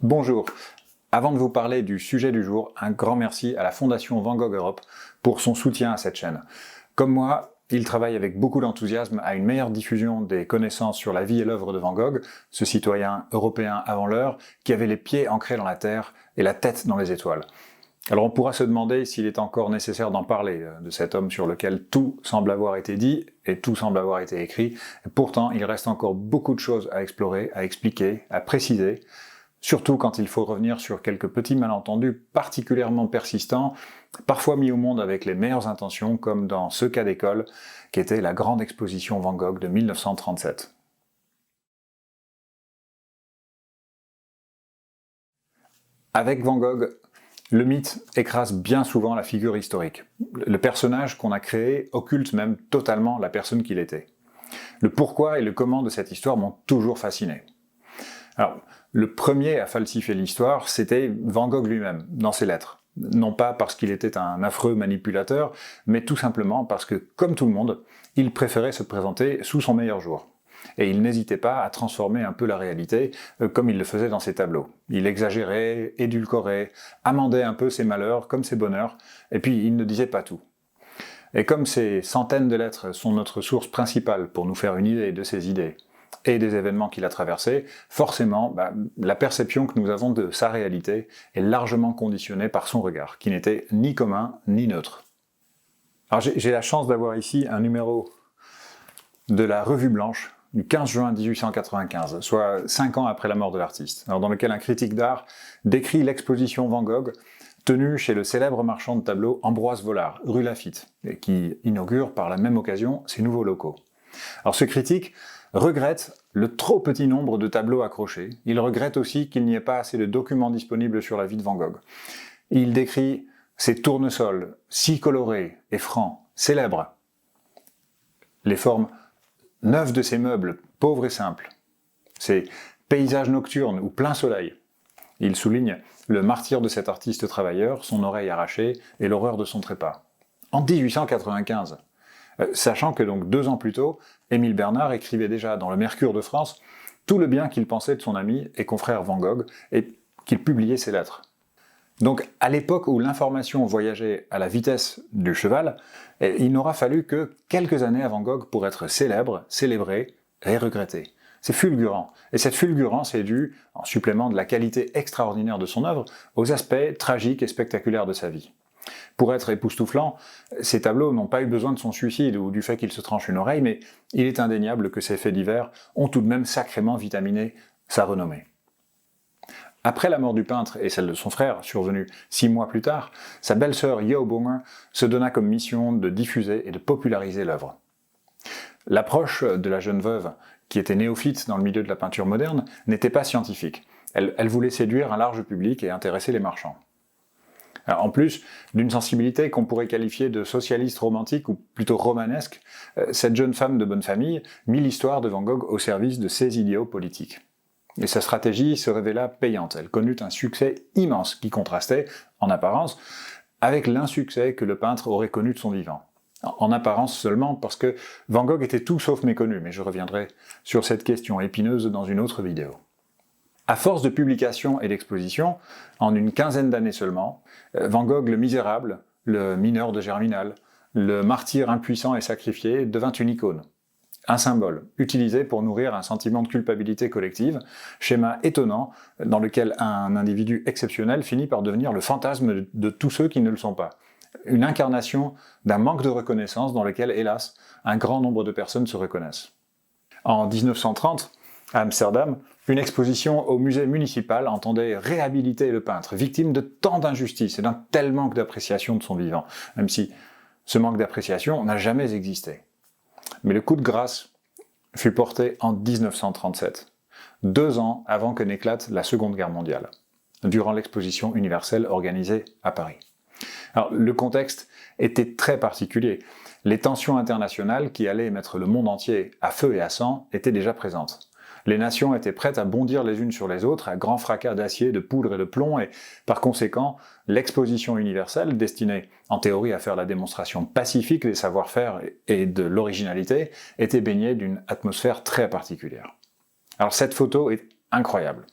Bonjour. Avant de vous parler du sujet du jour, un grand merci à la Fondation Van Gogh Europe pour son soutien à cette chaîne. Comme moi, il travaille avec beaucoup d'enthousiasme à une meilleure diffusion des connaissances sur la vie et l'œuvre de Van Gogh, ce citoyen européen avant l'heure qui avait les pieds ancrés dans la terre et la tête dans les étoiles. Alors on pourra se demander s'il est encore nécessaire d'en parler, de cet homme sur lequel tout semble avoir été dit et tout semble avoir été écrit. Et pourtant, il reste encore beaucoup de choses à explorer, à expliquer, à préciser, surtout quand il faut revenir sur quelques petits malentendus particulièrement persistants, parfois mis au monde avec les meilleures intentions, comme dans ce cas d'école, qui était la grande exposition Van Gogh de 1937. Avec Van Gogh, le mythe écrase bien souvent la figure historique. Le personnage qu'on a créé occulte même totalement la personne qu'il était. Le pourquoi et le comment de cette histoire m'ont toujours fasciné. Alors, le premier à falsifier l'histoire, c'était Van Gogh lui-même, dans ses lettres. Non pas parce qu'il était un affreux manipulateur, mais tout simplement parce que, comme tout le monde, il préférait se présenter sous son meilleur jour. Et il n'hésitait pas à transformer un peu la réalité, comme il le faisait dans ses tableaux. Il exagérait, édulcorait, amendait un peu ses malheurs comme ses bonheurs, et puis il ne disait pas tout. Et comme ces centaines de lettres sont notre source principale pour nous faire une idée de ses idées, et des événements qu'il a traversés, forcément, la perception que nous avons de sa réalité est largement conditionnée par son regard, qui n'était ni commun ni neutre. Alors j'ai la chance d'avoir ici un numéro de la Revue Blanche du 15 juin 1895, soit 5 ans après la mort de l'artiste, dans lequel un critique d'art décrit l'exposition Van Gogh tenue chez le célèbre marchand de tableaux Ambroise Vollard, rue Laffitte, et qui inaugure par la même occasion ses nouveaux locaux. Alors ce critique regrette le trop petit nombre de tableaux accrochés. Il regrette aussi qu'il n'y ait pas assez de documents disponibles sur la vie de Van Gogh. Il décrit ses tournesols, si colorés et francs, célèbres. Les formes neuves de ses meubles, pauvres et simples. Ses paysages nocturnes ou plein soleil. Il souligne le martyre de cet artiste travailleur, son oreille arrachée et l'horreur de son trépas. En 1895, sachant que donc 2 ans plus tôt, Émile Bernard écrivait déjà dans le Mercure de France tout le bien qu'il pensait de son ami et confrère Van Gogh et qu'il publiait ses lettres. Donc à l'époque où l'information voyageait à la vitesse du cheval, il n'aura fallu que quelques années à Van Gogh pour être célèbre, célébré et regretté. C'est fulgurant. Et cette fulgurance est due, en supplément de la qualité extraordinaire de son œuvre, aux aspects tragiques et spectaculaires de sa vie. Pour être époustouflant, ces tableaux n'ont pas eu besoin de son suicide ou du fait qu'il se tranche une oreille, mais il est indéniable que ces faits divers ont tout de même sacrément vitaminé sa renommée. Après la mort du peintre et celle de son frère, survenue 6 mois plus tard, sa belle-sœur Yeo Bonger se donna comme mission de diffuser et de populariser l'œuvre. L'approche de la jeune veuve, qui était néophyte dans le milieu de la peinture moderne, n'était pas scientifique. Elle voulait séduire un large public et intéresser les marchands. Alors, en plus d'une sensibilité qu'on pourrait qualifier de socialiste romantique ou plutôt romanesque, cette jeune femme de bonne famille mit l'histoire de Van Gogh au service de ses idéaux politiques. Et sa stratégie se révéla payante. Elle connut un succès immense qui contrastait, en apparence, avec l'insuccès que le peintre aurait connu de son vivant. En apparence seulement, parce que Van Gogh était tout sauf méconnu, mais je reviendrai sur cette question épineuse dans une autre vidéo. À force de publications et d'expositions, en une quinzaine d'années seulement, Van Gogh le misérable, le mineur de Germinal, le martyr impuissant et sacrifié devint une icône. Un symbole, utilisé pour nourrir un sentiment de culpabilité collective, schéma étonnant dans lequel un individu exceptionnel finit par devenir le fantasme de tous ceux qui ne le sont pas. Une incarnation d'un manque de reconnaissance dans lequel, hélas, un grand nombre de personnes se reconnaissent. En 1930, à Amsterdam, une exposition au musée municipal entendait réhabiliter le peintre, victime de tant d'injustices et d'un tel manque d'appréciation de son vivant, même si ce manque d'appréciation n'a jamais existé. Mais le coup de grâce fut porté en 1937, 2 ans avant que n'éclate la Seconde Guerre mondiale, durant l'exposition universelle organisée à Paris. Alors, le contexte était très particulier. Les tensions internationales qui allaient mettre le monde entier à feu et à sang étaient déjà présentes. Les nations étaient prêtes à bondir les unes sur les autres, à grands fracas d'acier, de poudre et de plomb, et par conséquent, l'exposition universelle, destinée en théorie à faire la démonstration pacifique des savoir-faire et de l'originalité, était baignée d'une atmosphère très particulière. Alors cette photo est incroyable.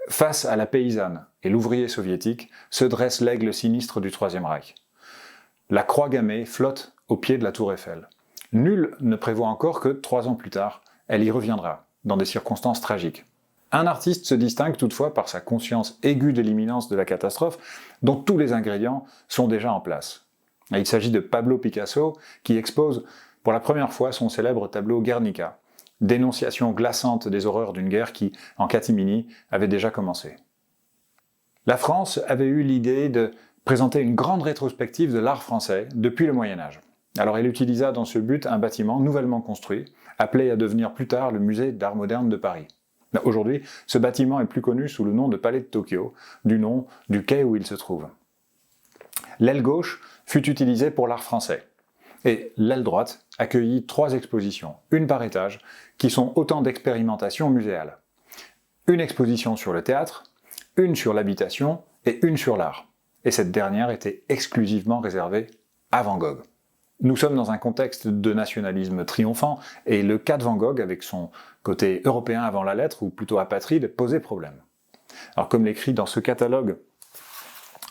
Face à la paysanne et l'ouvrier soviétique se dresse l'aigle sinistre du Troisième Reich. La croix gammée flotte au pied de la tour Eiffel. Nul ne prévoit encore que 3 ans plus tard, elle y reviendra, dans des circonstances tragiques. Un artiste se distingue toutefois par sa conscience aiguë de l'imminence de la catastrophe, dont tous les ingrédients sont déjà en place. Il s'agit de Pablo Picasso, qui expose pour la première fois son célèbre tableau Guernica, dénonciation glaçante des horreurs d'une guerre qui, en catimini, avait déjà commencé. La France avait eu l'idée de présenter une grande rétrospective de l'art français depuis le Moyen-Âge. Alors elle utilisa dans ce but un bâtiment nouvellement construit, appelé à devenir plus tard le musée d'art moderne de Paris. Aujourd'hui, ce bâtiment est plus connu sous le nom de Palais de Tokyo, du nom du quai où il se trouve. L'aile gauche fut utilisée pour l'art français, et l'aile droite accueillit 3 expositions, une par étage, qui sont autant d'expérimentations muséales. Une exposition sur le théâtre, une sur l'habitation et une sur l'art. Et cette dernière était exclusivement réservée à Van Gogh. Nous sommes dans un contexte de nationalisme triomphant, et le cas de Van Gogh, avec son côté européen avant la lettre, ou plutôt apatride, posait problème. Alors comme l'écrit dans ce catalogue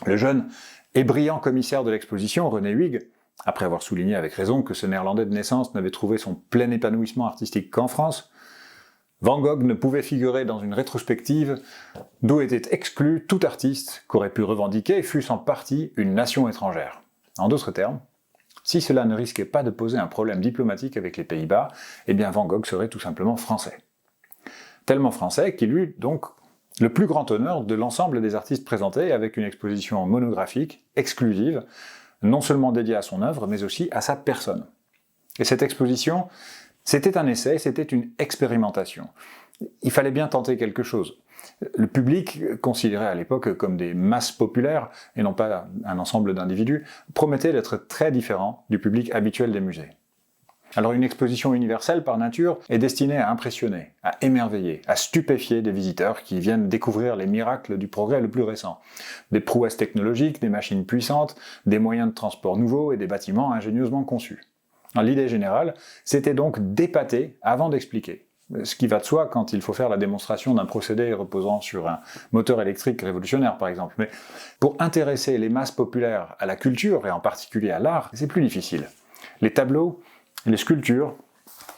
le jeune et brillant commissaire de l'exposition, René Huyghe, après avoir souligné avec raison que ce néerlandais de naissance n'avait trouvé son plein épanouissement artistique qu'en France, Van Gogh ne pouvait figurer dans une rétrospective d'où était exclu tout artiste qu'aurait pu revendiquer, fût-ce en partie une nation étrangère. En d'autres termes, si cela ne risquait pas de poser un problème diplomatique avec les Pays-Bas, eh bien Van Gogh serait tout simplement français. Tellement français qu'il eut donc le plus grand honneur de l'ensemble des artistes présentés, avec une exposition monographique, exclusive, non seulement dédiée à son œuvre, mais aussi à sa personne. Et cette exposition, c'était un essai, c'était une expérimentation. Il fallait bien tenter quelque chose. Le public, considéré à l'époque comme des masses populaires, et non pas un ensemble d'individus, promettait d'être très différent du public habituel des musées. Alors une exposition universelle par nature est destinée à impressionner, à émerveiller, à stupéfier des visiteurs qui viennent découvrir les miracles du progrès le plus récent. Des prouesses technologiques, des machines puissantes, des moyens de transport nouveaux et des bâtiments ingénieusement conçus. L'idée générale, c'était donc d'épater avant d'expliquer. Ce qui va de soi quand il faut faire la démonstration d'un procédé reposant sur un moteur électrique révolutionnaire, par exemple. Mais pour intéresser les masses populaires à la culture, et en particulier à l'art, c'est plus difficile. Les tableaux, les sculptures,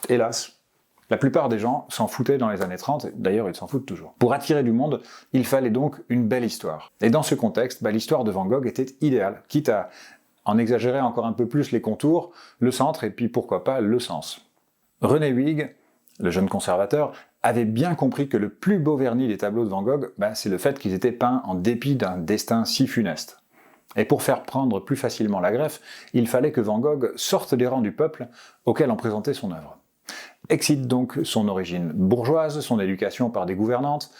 hélas, la plupart des gens s'en foutaient dans les années 30, d'ailleurs ils s'en foutent toujours. Pour attirer du monde, il fallait donc une belle histoire. Et dans ce contexte, l'histoire de Van Gogh était idéale, quitte à en exagérer encore un peu plus les contours, le centre et puis pourquoi pas le sens. René Huyghe, le jeune conservateur, avait bien compris que le plus beau vernis des tableaux de Van Gogh, c'est le fait qu'ils étaient peints en dépit d'un destin si funeste. Et pour faire prendre plus facilement la greffe, il fallait que Van Gogh sorte des rangs du peuple auquel on présentait son œuvre. Excite donc son origine bourgeoise, son éducation par des gouvernantes,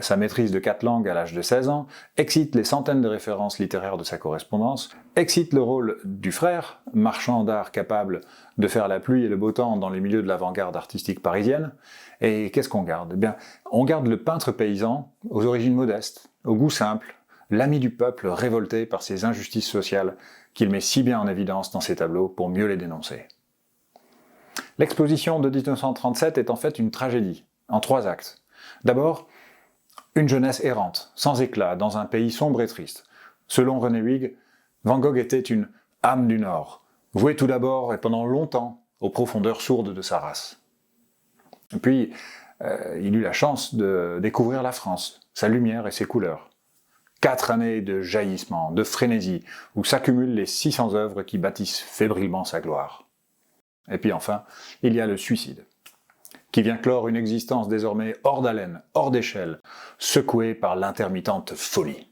sa maîtrise de 4 langues à l'âge de 16 ans, excite les centaines de références littéraires de sa correspondance, excite le rôle du frère, marchand d'art capable de faire la pluie et le beau temps dans les milieux de l'avant-garde artistique parisienne. Et qu'est-ce qu'on garde ? Eh bien, on garde le peintre paysan aux origines modestes, au goût simple, l'ami du peuple révolté par ces injustices sociales qu'il met si bien en évidence dans ses tableaux pour mieux les dénoncer. L'exposition de 1937 est en fait une tragédie, en 3 actes. D'abord, une jeunesse errante, sans éclat, dans un pays sombre et triste. Selon René Huyghe, Van Gogh était une âme du Nord, vouée tout d'abord et pendant longtemps aux profondeurs sourdes de sa race. Et puis, il eut la chance de découvrir la France, sa lumière et ses couleurs. 4 années de jaillissement, de frénésie, où s'accumulent les 600 œuvres qui bâtissent fébrilement sa gloire. Et puis enfin, il y a le suicide, qui vient clore une existence désormais hors d'haleine, hors d'échelle, secouée par l'intermittente folie.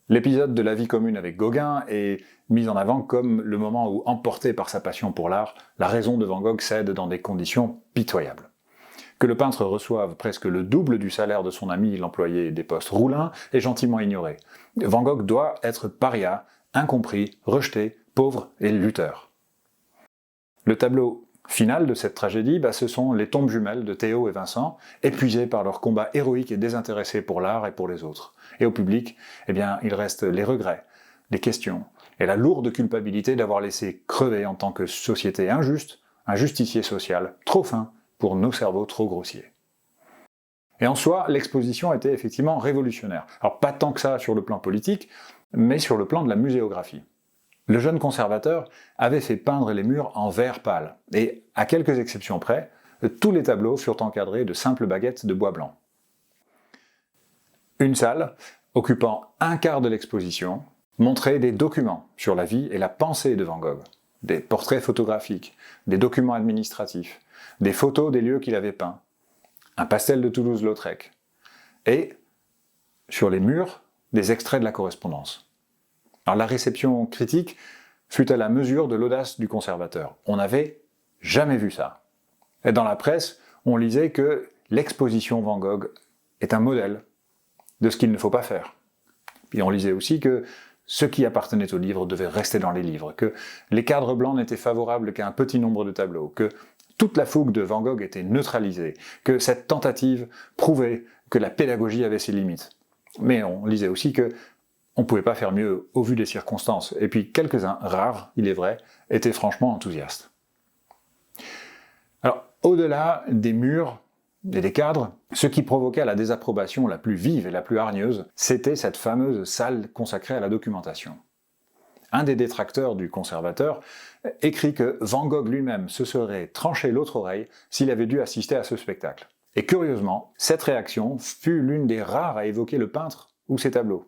L'épisode de la vie commune avec Gauguin est mis en avant comme le moment où, emporté par sa passion pour l'art, la raison de Van Gogh cède dans des conditions pitoyables. Que le peintre reçoive presque le double du salaire de son ami l'employé des postes Roulin est gentiment ignoré. Van Gogh doit être paria, incompris, rejeté, pauvre et lutteur. Le tableau final de cette tragédie, ce sont les tombes jumelles de Théo et Vincent, épuisés par leur combat héroïque et désintéressé pour l'art et pour les autres. Et au public, il reste les regrets, les questions, et la lourde culpabilité d'avoir laissé crever en tant que société injuste, un justicier social trop fin pour nos cerveaux trop grossiers. Et en soi, l'exposition était effectivement révolutionnaire. Alors pas tant que ça sur le plan politique, mais sur le plan de la muséographie. Le jeune conservateur avait fait peindre les murs en vert pâle, et à quelques exceptions près, tous les tableaux furent encadrés de simples baguettes de bois blanc. Une salle, occupant un quart de l'exposition, montrait des documents sur la vie et la pensée de Van Gogh, des portraits photographiques, des documents administratifs, des photos des lieux qu'il avait peints, un pastel de Toulouse-Lautrec, et, sur les murs, des extraits de la correspondance. Alors la réception critique fut à la mesure de l'audace du conservateur. On n'avait jamais vu ça. Et dans la presse, on lisait que l'exposition Van Gogh est un modèle de ce qu'il ne faut pas faire. Puis on lisait aussi que ce qui appartenait aux livres devait rester dans les livres, que les cadres blancs n'étaient favorables qu'à un petit nombre de tableaux, que toute la fougue de Van Gogh était neutralisée, que cette tentative prouvait que la pédagogie avait ses limites. Mais on lisait aussi que on ne pouvait pas faire mieux au vu des circonstances, et puis quelques-uns, rares, il est vrai, étaient franchement enthousiastes. Alors, au-delà des murs et des cadres, ce qui provoquait la désapprobation la plus vive et la plus hargneuse, c'était cette fameuse salle consacrée à la documentation. Un des détracteurs du conservateur écrit que Van Gogh lui-même se serait tranché l'autre oreille s'il avait dû assister à ce spectacle. Et curieusement, cette réaction fut l'une des rares à évoquer le peintre ou ses tableaux.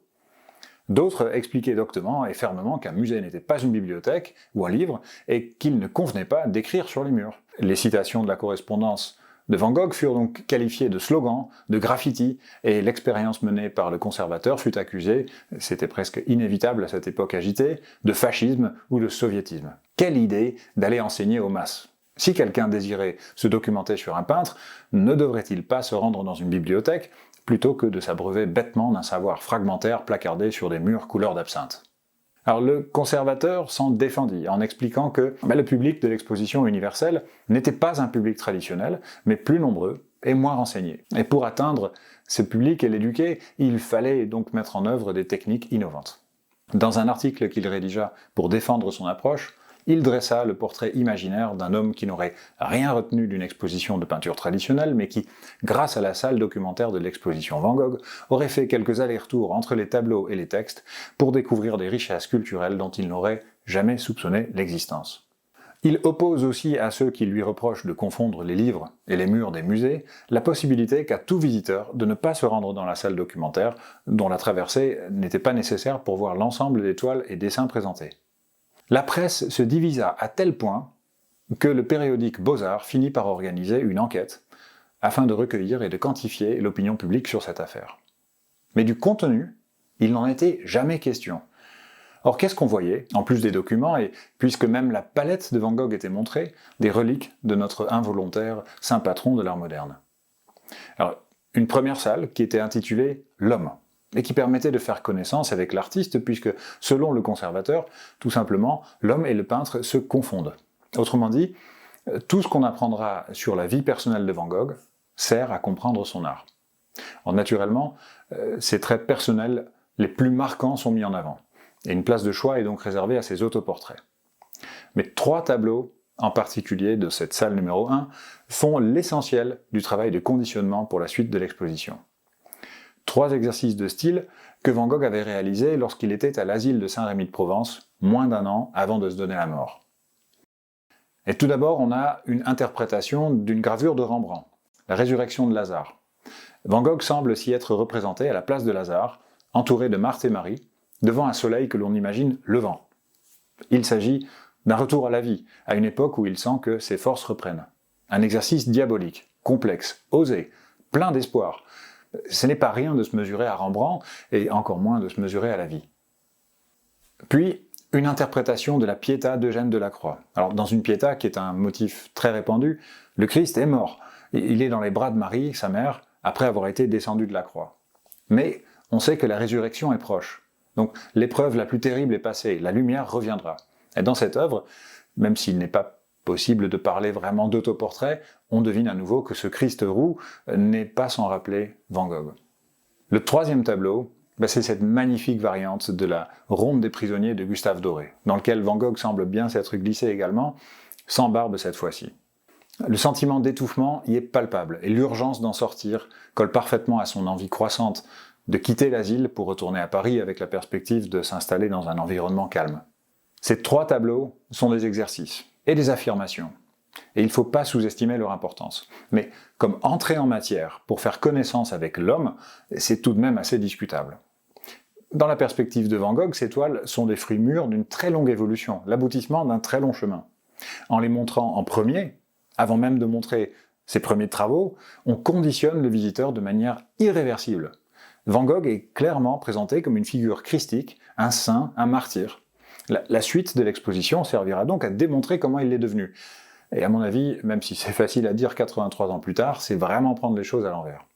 D'autres expliquaient doctement et fermement qu'un musée n'était pas une bibliothèque ou un livre et qu'il ne convenait pas d'écrire sur les murs. Les citations de la correspondance de Van Gogh furent donc qualifiées de slogans, de graffiti, et l'expérience menée par le conservateur fut accusée, c'était presque inévitable à cette époque agitée, de fascisme ou de soviétisme. Quelle idée d'aller enseigner aux masses! Si quelqu'un désirait se documenter sur un peintre, ne devrait-il pas se rendre dans une bibliothèque plutôt que de s'abreuver bêtement d'un savoir fragmentaire placardé sur des murs couleur d'absinthe? Alors le conservateur s'en défendit en expliquant que le public de l'exposition universelle n'était pas un public traditionnel, mais plus nombreux et moins renseigné. Et pour atteindre ce public et l'éduquer, il fallait donc mettre en œuvre des techniques innovantes. Dans un article qu'il rédigea pour défendre son approche, il dressa le portrait imaginaire d'un homme qui n'aurait rien retenu d'une exposition de peinture traditionnelle, mais qui, grâce à la salle documentaire de l'exposition Van Gogh, aurait fait quelques allers-retours entre les tableaux et les textes pour découvrir des richesses culturelles dont il n'aurait jamais soupçonné l'existence. Il oppose aussi à ceux qui lui reprochent de confondre les livres et les murs des musées la possibilité qu'a tout visiteur de ne pas se rendre dans la salle documentaire, dont la traversée n'était pas nécessaire pour voir l'ensemble des toiles et dessins présentés. La presse se divisa à tel point que le périodique Beaux-Arts finit par organiser une enquête afin de recueillir et de quantifier l'opinion publique sur cette affaire. Mais du contenu, il n'en était jamais question. Or, qu'est-ce qu'on voyait, en plus des documents, et puisque même la palette de Van Gogh était montrée, des reliques de notre involontaire saint patron de l'art moderne. Alors, une première salle qui était intitulée « L'homme », et qui permettait de faire connaissance avec l'artiste, puisque, selon le conservateur, tout simplement, l'homme et le peintre se confondent. Autrement dit, tout ce qu'on apprendra sur la vie personnelle de Van Gogh sert à comprendre son art. Alors, naturellement, ses traits personnels les plus marquants sont mis en avant, et une place de choix est donc réservée à ses autoportraits. Mais 3 tableaux, en particulier de cette salle numéro 1, font l'essentiel du travail de conditionnement pour la suite de l'exposition. 3 exercices de style que Van Gogh avait réalisés lorsqu'il était à l'asile de Saint-Rémy-de-Provence, moins d'1 an avant de se donner la mort. Et tout d'abord, on a une interprétation d'une gravure de Rembrandt, la résurrection de Lazare. Van Gogh semble s'y être représenté à la place de Lazare, entouré de Marthe et Marie, devant un soleil que l'on imagine levant. Il s'agit d'un retour à la vie, à une époque où il sent que ses forces reprennent. Un exercice diabolique, complexe, osé, plein d'espoir. Ce n'est pas rien de se mesurer à Rembrandt, et encore moins de se mesurer à la vie. Puis, une interprétation de la Pietà d'Eugène Delacroix. Alors, dans une Pietà, qui est un motif très répandu, le Christ est mort. Il est dans les bras de Marie, sa mère, après avoir été descendu de la croix. Mais on sait que la résurrection est proche. Donc, l'épreuve la plus terrible est passée, la lumière reviendra. Et dans cette œuvre, même s'il n'est pas possible de parler vraiment d'autoportrait, on devine à nouveau que ce Christ roux n'est pas sans rappeler Van Gogh. Le 3e tableau, c'est cette magnifique variante de la Ronde des prisonniers de Gustave Doré, dans lequel Van Gogh semble bien s'être glissé également, sans barbe cette fois-ci. Le sentiment d'étouffement y est palpable, et l'urgence d'en sortir colle parfaitement à son envie croissante de quitter l'asile pour retourner à Paris avec la perspective de s'installer dans un environnement calme. Ces 3 tableaux sont des exercices et des affirmations, et il ne faut pas sous-estimer leur importance. Mais comme entrée en matière pour faire connaissance avec l'homme, c'est tout de même assez discutable. Dans la perspective de Van Gogh, ces toiles sont des fruits mûrs d'une très longue évolution, l'aboutissement d'un très long chemin. En les montrant en premier, avant même de montrer ses premiers travaux, on conditionne le visiteur de manière irréversible. Van Gogh est clairement présenté comme une figure christique, un saint, un martyr. La suite de l'exposition servira donc à démontrer comment il l'est devenu. Et à mon avis, même si c'est facile à dire 83 ans plus tard, c'est vraiment prendre les choses à l'envers.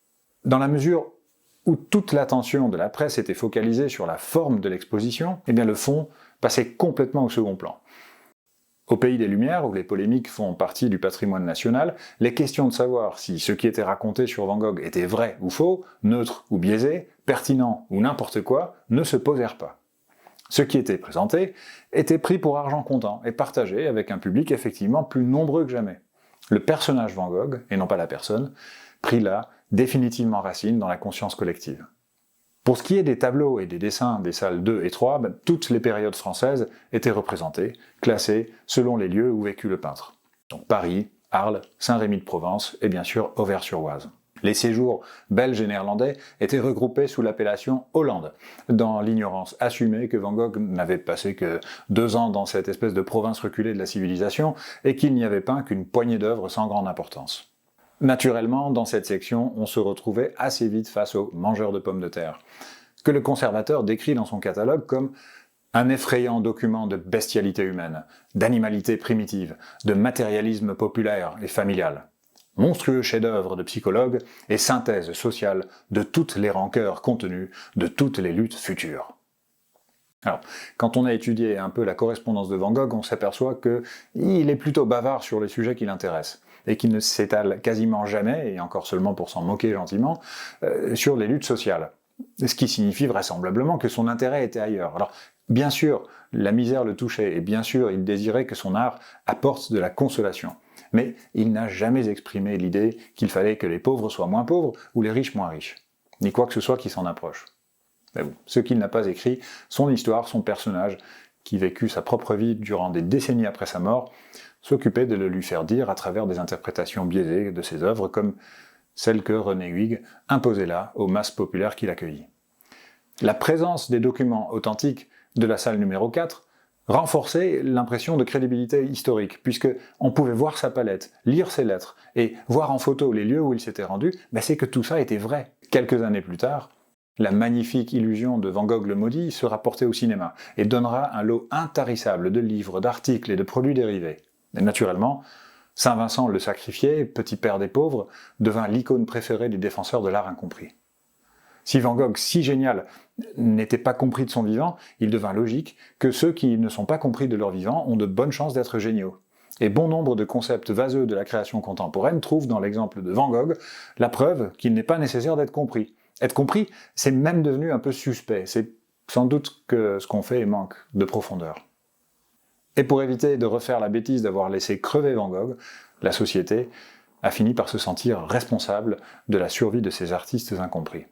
Dans la mesure où toute l'attention de la presse était focalisée sur la forme de l'exposition, eh bien le fond passait complètement au second plan. Au pays des Lumières, où les polémiques font partie du patrimoine national, les questions de savoir si ce qui était raconté sur Van Gogh était vrai ou faux, neutre ou biaisé, pertinent ou n'importe quoi, ne se posèrent pas. Ce qui était présenté était pris pour argent comptant et partagé avec un public effectivement plus nombreux que jamais. Le personnage Van Gogh, et non pas la personne, prit là définitivement racine dans la conscience collective. Pour ce qui est des tableaux et des dessins des salles 2 et 3, toutes les périodes françaises étaient représentées, classées selon les lieux où vécut le peintre. Donc Paris, Arles, Saint-Rémy-de-Provence et bien sûr Auvers-sur-Oise. Les séjours belges et néerlandais étaient regroupés sous l'appellation Hollande, dans l'ignorance assumée que Van Gogh n'avait passé que 2 ans dans cette espèce de province reculée de la civilisation et qu'il n'y avait peint qu'une poignée d'œuvres sans grande importance. Naturellement, dans cette section, on se retrouvait assez vite face aux mangeurs de pommes de terre, que le conservateur décrit dans son catalogue comme un effrayant document de bestialité humaine, d'animalité primitive, de matérialisme populaire et familial. Monstrueux chef-d'œuvre de psychologue et synthèse sociale de toutes les rancœurs contenues, de toutes les luttes futures. Alors, quand on a étudié un peu la correspondance de Van Gogh, on s'aperçoit qu'il est plutôt bavard sur les sujets qui l'intéressent, et qu'il ne s'étale quasiment jamais, et encore seulement pour s'en moquer gentiment, sur les luttes sociales. Ce qui signifie vraisemblablement que son intérêt était ailleurs. Alors, bien sûr, la misère le touchait, et bien sûr, il désirait que son art apporte de la consolation. Mais il n'a jamais exprimé l'idée qu'il fallait que les pauvres soient moins pauvres ou les riches moins riches, ni quoi que ce soit qui s'en approche. Mais bon, ce qu'il n'a pas écrit, son histoire, son personnage, qui vécut sa propre vie durant des décennies après sa mort, s'occupait de le lui faire dire à travers des interprétations biaisées de ses œuvres, comme celle que René Huyghe imposait là aux masses populaires qu'il accueillit. La présence des documents authentiques de la salle numéro 4 renforçait l'impression de crédibilité historique, puisque on pouvait voir sa palette, lire ses lettres, et voir en photo les lieux où il s'était rendu, c'est que tout ça était vrai. Quelques années plus tard, la magnifique illusion de Van Gogh le Maudit sera portée au cinéma, et donnera un lot intarissable de livres, d'articles et de produits dérivés. Et naturellement, Saint Vincent le Sacrifié, petit père des pauvres, devint l'icône préférée des défenseurs de l'art incompris. Si Van Gogh, si génial, n'était pas compris de son vivant, il devint logique que ceux qui ne sont pas compris de leur vivant ont de bonnes chances d'être géniaux. Et bon nombre de concepts vaseux de la création contemporaine trouvent dans l'exemple de Van Gogh la preuve qu'il n'est pas nécessaire d'être compris. Être compris, c'est même devenu un peu suspect, c'est sans doute que ce qu'on fait manque de profondeur. Et pour éviter de refaire la bêtise d'avoir laissé crever Van Gogh, la société a fini par se sentir responsable de la survie de ces artistes incompris.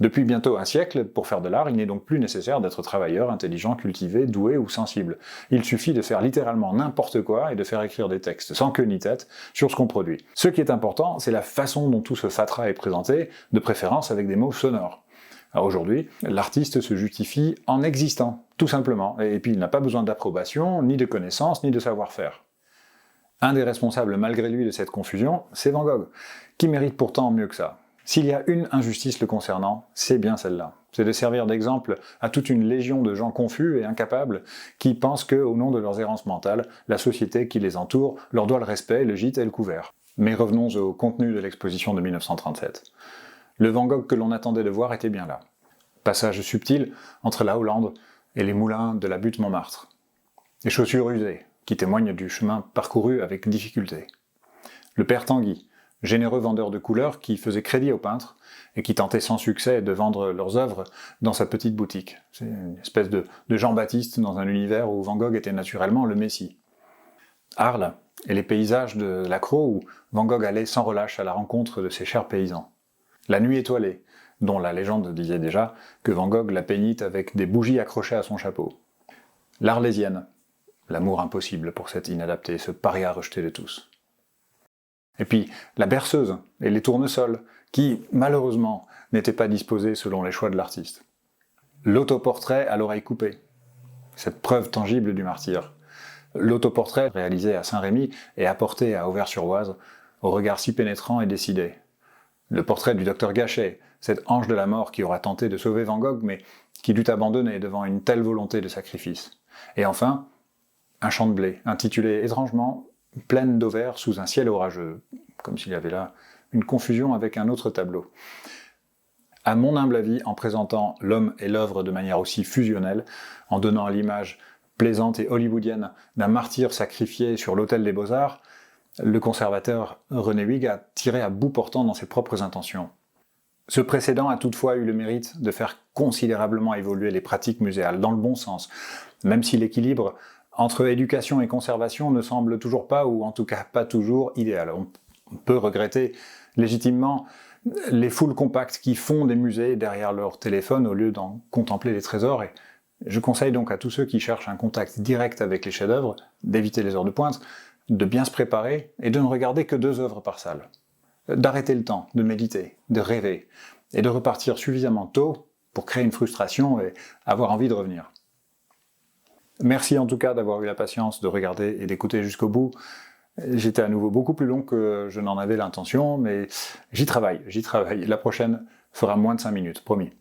Depuis bientôt un siècle, pour faire de l'art, il n'est donc plus nécessaire d'être travailleur, intelligent, cultivé, doué ou sensible. Il suffit de faire littéralement n'importe quoi et de faire écrire des textes sans queue ni tête sur ce qu'on produit. Ce qui est important, c'est la façon dont tout ce fatras est présenté, de préférence avec des mots sonores. Alors aujourd'hui, l'artiste se justifie en existant, tout simplement, et puis il n'a pas besoin d'approbation, ni de connaissances, ni de savoir-faire. Un des responsables malgré lui de cette confusion, c'est Van Gogh, qui mérite pourtant mieux que ça. S'il y a une injustice le concernant, c'est bien celle-là. C'est de servir d'exemple à toute une légion de gens confus et incapables qui pensent que, au nom de leurs errances mentales, la société qui les entoure leur doit le respect, le gîte et le couvert. Mais revenons au contenu de l'exposition de 1937. Le Van Gogh que l'on attendait de voir était bien là. Passage subtil entre la Hollande et les moulins de la butte Montmartre. Les chaussures usées, qui témoignent du chemin parcouru avec difficulté. Le père Tanguy, généreux vendeur de couleurs qui faisait crédit aux peintres et qui tentait sans succès de vendre leurs œuvres dans sa petite boutique. C'est une espèce de Jean-Baptiste dans un univers où Van Gogh était naturellement le Messie. Arles, et les paysages de Lacroix où Van Gogh allait sans relâche à la rencontre de ses chers paysans. La nuit étoilée, dont la légende disait déjà que Van Gogh la peignit avec des bougies accrochées à son chapeau. L'Arlésienne, l'amour impossible pour cet inadapté, ce paria rejeté de tous. Et puis la berceuse et les tournesols, qui, malheureusement, n'étaient pas disposés selon les choix de l'artiste. L'autoportrait à l'oreille coupée, cette preuve tangible du martyr. L'autoportrait réalisé à Saint-Rémy et apporté à Auvers-sur-Oise, au regard si pénétrant et décidé. Le portrait du docteur Gachet, cet ange de la mort qui aura tenté de sauver Van Gogh, mais qui dut abandonner devant une telle volonté de sacrifice. Et enfin, un champ de blé, intitulé étrangement « Plaine d'Auvers sous un ciel orageux », comme s'il y avait là une confusion avec un autre tableau. À mon humble avis, en présentant l'homme et l'œuvre de manière aussi fusionnelle, en donnant l'image plaisante et hollywoodienne d'un martyr sacrifié sur l'autel des Beaux-Arts, le conservateur René Huyghe a tiré à bout portant dans ses propres intentions. Ce précédent a toutefois eu le mérite de faire considérablement évoluer les pratiques muséales, dans le bon sens, même si l'équilibre entre éducation et conservation ne semble toujours pas, ou en tout cas pas toujours, idéal. On peut regretter légitimement les foules compactes qui font des musées derrière leur téléphone au lieu d'en contempler les trésors, et je conseille donc à tous ceux qui cherchent un contact direct avec les chefs-d'œuvre d'éviter les heures de pointe, de bien se préparer et de ne regarder que 2 œuvres par salle. D'arrêter le temps, de méditer, de rêver, et de repartir suffisamment tôt pour créer une frustration et avoir envie de revenir. Merci en tout cas d'avoir eu la patience de regarder et d'écouter jusqu'au bout. J'étais à nouveau beaucoup plus long que je n'en avais l'intention, mais j'y travaille. La prochaine fera moins de 5 minutes, promis.